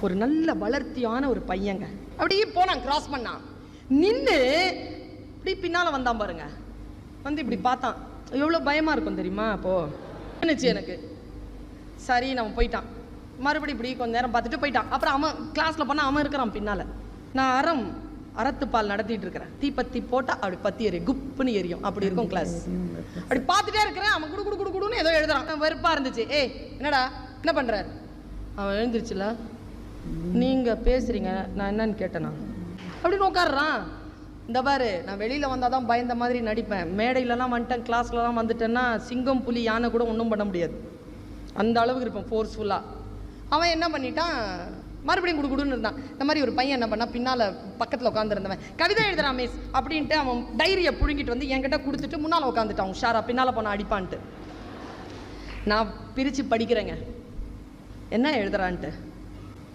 ஒரு நல்ல வளர்த்தியான ஒரு பையங்க அப்படியே போனான், கிராஸ் பண்ணான், நின்று இப்படி பின்னால் வந்தான் பாருங்க. வந்து இப்படி பார்த்தான். எவ்வளோ பயமாக இருக்கும் தெரியுமா? அப்போது நினச்சி எனக்கு சரி நம்ம போயிட்டான். மறுபடியும் இப்படி கொஞ்சம் நேரம் பார்த்துட்டு போயிட்டான். அப்புறம் அவன் கிளாஸில் போனால் அவன் இருக்கிறான் பின்னால். நான் அறத்துப்பால் நடத்திட்டு இருக்கிறேன். தீப்பத்தி போட்டால் அப்படி பற்றி எரியும், குப்புன்னு எரியும், அப்படி இருக்கும் கிளாஸ். அப்படி பார்த்துட்டே இருக்கிறேன். அவன் குடு குடு குடு குடுன்னு ஏதோ எழுதுறான். வெறுப்பாக இருந்துச்சு. என்னடா என்ன பண்ணுறாரு? அவன் எழுந்துருச்சுல, நீங்கள் பேசுகிறீங்க, நான் என்னன்னு கேட்டேனா அப்படின்னு உட்காடுறான். இந்த பாரு, நான் வெளியில் வந்தால் தான் பயந்த மாதிரி நடிப்பேன், மேடையிலலாம் வந்துட்டேன், கிளாஸ்லலாம் வந்துட்டேன்னா சிங்கம் புலி யானை கூட ஒன்றும் பண்ண முடியாது, அந்த அளவுக்கு இருப்பேன் ஃபோர்ஸ்ஃபுல்லாக. அவன் என்ன பண்ணிட்டான், மறுபடியும் குடுகுடுன்னு இருந்தான். இந்த மாதிரி ஒரு பையன் என்ன பண்ணா, பின்னால் பக்கத்தில் உட்காந்துருந்தவன் கவிதை எழுதுறான் மிஸ் அப்படின்ட்டு அவன் டைரியை புழுங்கிட்டு வந்து என்கிட்ட கொடுத்துட்டு முன்னால் உட்காந்துட்டான் உஷாரா, பின்னால் போனால் அடிப்பான்ட்டு. நான் பிரித்து படிக்கிறேங்க என்ன எழுதுறான்ட்டு.